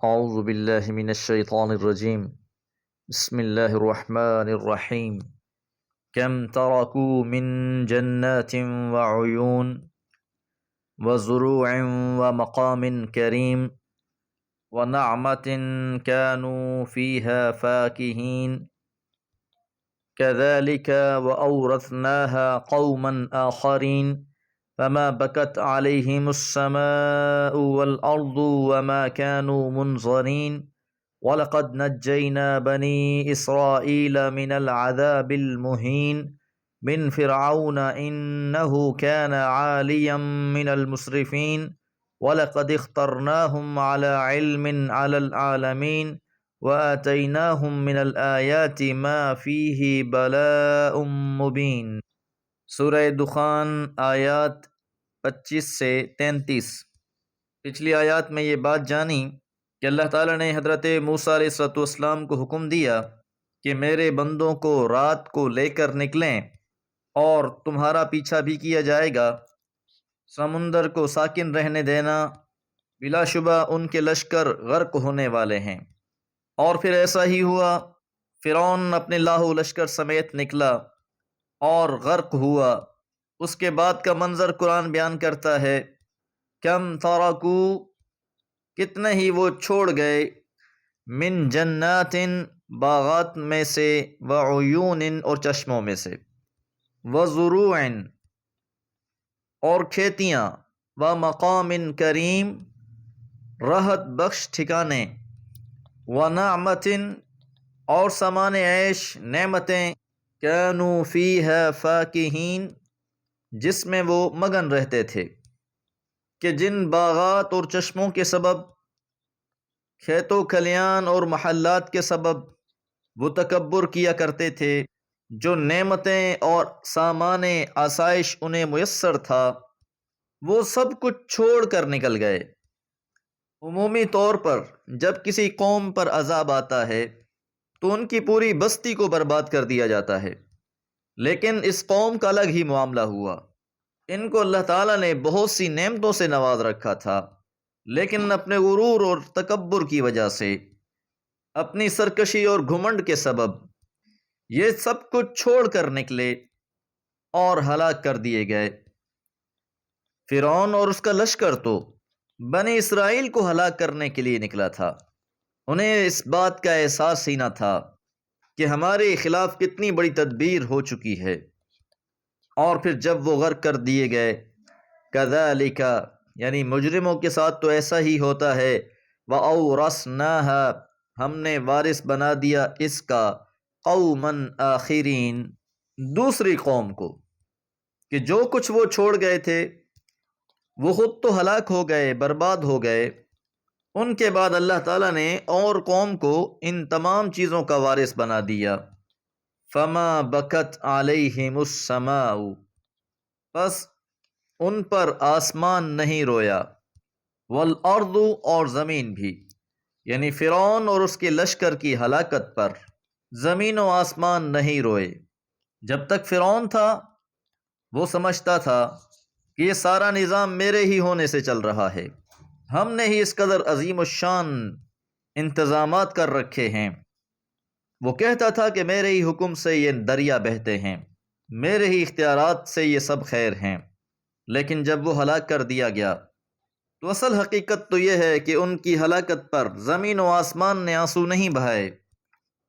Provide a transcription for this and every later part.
اعوذ باللہ من الشیطان الرجیم بسم اللہ الرحمن الرحیم کم ترکوا من جنات وعیون وزروع ومقام کریم ونعمت كانوا فيها فاكهين كذلك وأورثناها قوما آخرين فما بكت عليهم السماء والأرض وما كانوا منظرين وَلَقَدْ نَجَّيْنَا بَنِي إِسْرَائِيلَ مِنَ الْعَذَابِ الْمُهِينِ مِنْ فِرْعَوْنَ إِنَّهُ كَانَ عَالِيًا مِنَ الْمُسْرِفِينَ وَلَقَدِ اخْتَرْنَاهُمْ عَلَى عِلْمٍ عَلَى الْعَالَمِينَ وَآتَيْنَاهُمْ مِنَ الْآيَاتِ مَا فِيهِ بَلَاءٌ مُبِينٌ۔ سورہ دخان آیات 25 سے 33۔ پچھلی آیات میں یہ بات جانی کہ اللہ تعالیٰ نے حضرت موسیٰ علیہ السلام کو حکم دیا کہ میرے بندوں کو رات کو لے کر نکلیں اور تمہارا پیچھا بھی کیا جائے گا، سمندر کو ساکن رہنے دینا، بلا شبہ ان کے لشکر غرق ہونے والے ہیں۔ اور پھر ایسا ہی ہوا، فرعون اپنے لاہو لشکر سمیت نکلا اور غرق ہوا۔ اس کے بعد کا منظر قرآن بیان کرتا ہے، کم ترکو، کتنے ہی وہ چھوڑ گئے، من جنات، باغات میں سے، وعیون، اور چشموں میں سے، وزروع، اور کھیتیاں، ومقام کریم، راحت بخش ٹھکانے، ونعمت، اور سامان عیش، نعمتیں، کانوا فیہا فاکہین، جس میں وہ مگن رہتے تھے، کہ جن باغات اور چشموں کے سبب، کھیت و کھلیان اور محلات کے سبب وہ تکبر کیا کرتے تھے، جو نعمتیں اور سامان آسائش انہیں میسر تھا، وہ سب کچھ چھوڑ کر نکل گئے۔ عمومی طور پر جب کسی قوم پر عذاب آتا ہے تو ان کی پوری بستی کو برباد کر دیا جاتا ہے، لیکن اس قوم کا الگ ہی معاملہ ہوا۔ ان کو اللہ تعالیٰ نے بہت سی نعمتوں سے نواز رکھا تھا، لیکن اپنے غرور اور تکبر کی وجہ سے، اپنی سرکشی اور گھمنڈ کے سبب، یہ سب کچھ چھوڑ کر نکلے اور ہلاک کر دیے گئے۔ فرعون اور اس کا لشکر تو بنی اسرائیل کو ہلاک کرنے کے لیے نکلا تھا۔ انہیں اس بات کا احساس ہی نہ تھا کہ ہمارے خلاف کتنی بڑی تدبیر ہو چکی ہے۔ اور پھر جب وہ غرق کر دیے گئے، کذالک، یعنی مجرموں کے ساتھ تو ایسا ہی ہوتا ہے، وَأَوْرَثْنَاهَا، ہم نے وارث بنا دیا اس کا، قوماً آخرین، دوسری قوم کو، کہ جو کچھ وہ چھوڑ گئے تھے وہ خود تو ہلاک ہو گئے، برباد ہو گئے، ان کے بعد اللہ تعالیٰ نے اور قوم کو ان تمام چیزوں کا وارث بنا دیا۔ فما بکت علیہم السماء، پس ان پر آسمان نہیں رویا، والارض، اور زمین بھی، یعنی فرعون اور اس کے لشکر کی ہلاکت پر زمین و آسمان نہیں روئے۔ جب تک فرعون تھا وہ سمجھتا تھا کہ یہ سارا نظام میرے ہی ہونے سے چل رہا ہے، ہم نے ہی اس قدر عظیم الشان انتظامات کر رکھے ہیں۔ وہ کہتا تھا کہ میرے ہی حکم سے یہ دریا بہتے ہیں، میرے ہی اختیارات سے یہ سب خیر ہیں۔ لیکن جب وہ ہلاک کر دیا گیا تو اصل حقیقت تو یہ ہے کہ ان کی ہلاکت پر زمین و آسمان نے آنسو نہیں بہائے،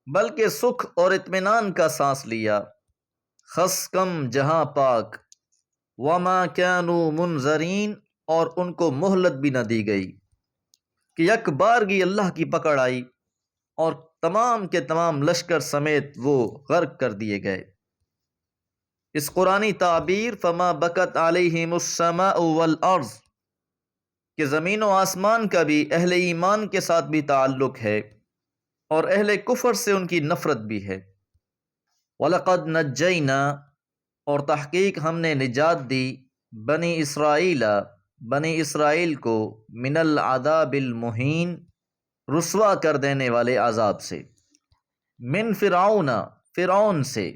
بلکہ سکھ اور اطمینان کا سانس لیا۔ خس کم جہاں پاک، وما كانوا منظرین، اور ان کو مہلت بھی نہ دی گئی کہ یک بارگی اللہ کی پکڑ آئی اور تمام کے تمام لشکر سمیت وہ غرق کر دیے گئے۔ اس قرآنی تعبیر فما بکت علیہم السماء والارض، کہ زمین و آسمان کا بھی اہل ایمان کے ساتھ بھی تعلق ہے اور اہل کفر سے ان کی نفرت بھی ہے۔ وَلَقَدْ نَجَّيْنَا، اور تحقیق ہم نے نجات دی، بنی اسرائیل، بنی اسرائیل کو، من العذاب المہین، رسوا کر دینے والے عذاب سے، من فرعون، فرعون سے،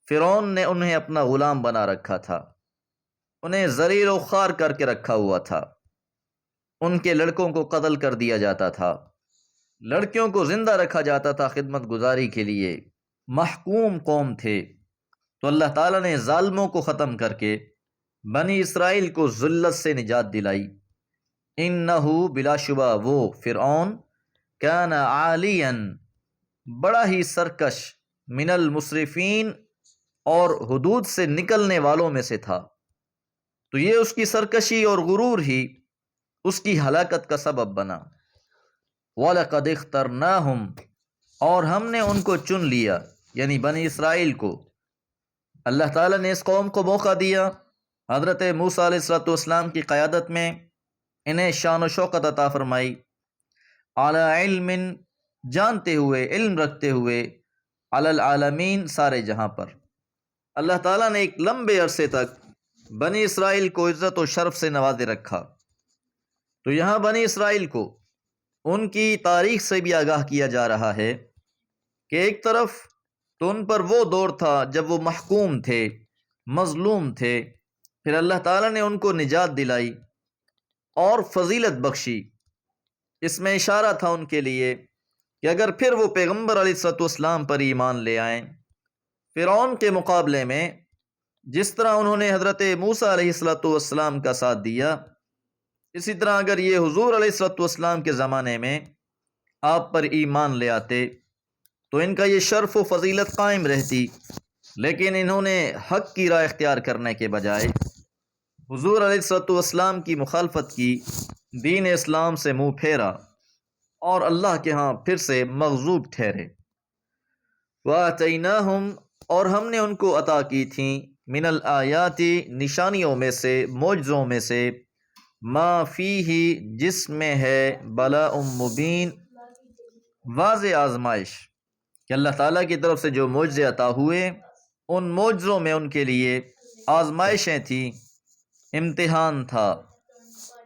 فرعون نے انہیں اپنا غلام بنا رکھا تھا، انہیں ذلیل و خوار کر کے رکھا ہوا تھا، ان کے لڑکوں کو قتل کر دیا جاتا تھا، لڑکیوں کو زندہ رکھا جاتا تھا خدمت گزاری کے لیے، محکوم قوم تھے۔ تو اللہ تعالیٰ نے ظالموں کو ختم کر کے بنی اسرائیل کو ذلت سے نجات دلائی۔ انہو بلا شبہ وہ فرعون کان عالیا بڑا ہی سرکش، من المسرفین اور حدود سے نکلنے والوں میں سے تھا۔ تو یہ اس کی سرکشی اور غرور ہی اس کی ہلاکت کا سبب بنا۔ وَلَقَدِ اخْتَرْنَاهُمْ اور ہم نے ان کو چن لیا، یعنی بنی اسرائیل کو۔ اللہ تعالیٰ نے اس قوم کو موقع دیا، حضرت موسیٰ علیہ السلام کی قیادت میں انہیں شان و شوکت عطا فرمائی، علی علم جانتے ہوئے، علم رکھتے ہوئے، علی العالمین سارے جہاں پر۔ اللہ تعالیٰ نے ایک لمبے عرصے تک بنی اسرائیل کو عزت و شرف سے نوازے رکھا۔ تو یہاں بنی اسرائیل کو ان کی تاریخ سے بھی آگاہ کیا جا رہا ہے کہ ایک طرف تو ان پر وہ دور تھا جب وہ محکوم تھے، مظلوم تھے، پھر اللہ تعالیٰ نے ان کو نجات دلائی اور فضیلت بخشی۔ اس میں اشارہ تھا ان کے لیے کہ اگر پھر وہ پیغمبر علیہ السلام پر ایمان لے آئیں، فرعون کے مقابلے میں جس طرح انہوں نے حضرت موسیٰ علیہ السلام کا ساتھ دیا، اسی طرح اگر یہ حضور علیہ السلام کے زمانے میں آپ پر ایمان لے آتے تو ان کا یہ شرف و فضیلت قائم رہتی، لیکن انہوں نے حق کی راہ اختیار کرنے کے بجائے حضور علیہ السلام کی مخالفت کی، دین اسلام سے منہ پھیرا اور اللہ کے ہاں پھر سے مغضوب ٹھہرے۔ وَآتَيْنَاهُمْ اور ہم نے ان کو عطا کی تھیں، من الآیات نشانیوں میں سے، معجزوں میں سے، ما فیہ جس میں ہے بلاء مبین واضح آزمائش، کہ اللہ تعالیٰ کی طرف سے جو معجزے عطا ہوئے ان معجزوں میں ان کے لیے آزمائشیں تھیں، امتحان تھا۔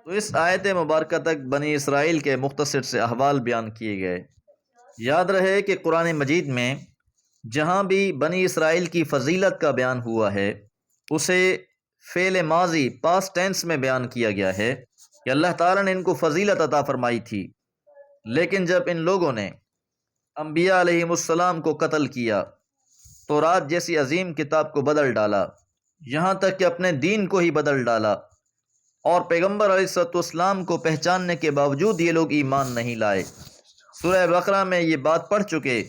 تو اس آیت مبارکہ تک بنی اسرائیل کے مختصر سے احوال بیان کیے گئے۔ یاد رہے کہ قرآن مجید میں جہاں بھی بنی اسرائیل کی فضیلت کا بیان ہوا ہے اسے فعل ماضی پاسٹ ٹینس میں بیان کیا گیا ہے کہ اللہ تعالیٰ نے ان کو فضیلت عطا فرمائی تھی، لیکن جب ان لوگوں نے انبیاء علیہ السلام کو قتل کیا، تورات جیسی عظیم کتاب کو بدل ڈالا، یہاں تک کہ اپنے دین کو ہی بدل ڈالا، اور پیغمبر علیہ السلام کو پہچاننے کے باوجود یہ لوگ ایمان نہیں لائے۔ سورہ بقرہ میں یہ بات پڑھ چکے،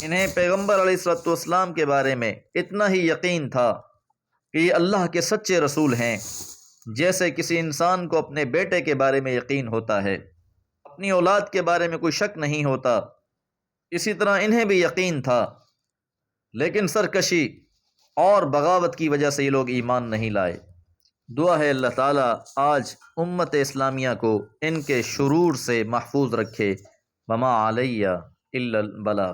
انہیں پیغمبر علیہ السلام کے بارے میں اتنا ہی یقین تھا کہ یہ اللہ کے سچے رسول ہیں، جیسے کسی انسان کو اپنے بیٹے کے بارے میں یقین ہوتا ہے، اپنی اولاد کے بارے میں کوئی شک نہیں ہوتا، اسی طرح انہیں بھی یقین تھا، لیکن سرکشی اور بغاوت کی وجہ سے یہ لوگ ایمان نہیں لائے۔ دعا ہے اللہ تعالیٰ آج امت اسلامیہ کو ان کے شرور سے محفوظ رکھے۔ وما علیہ الا البلاغ۔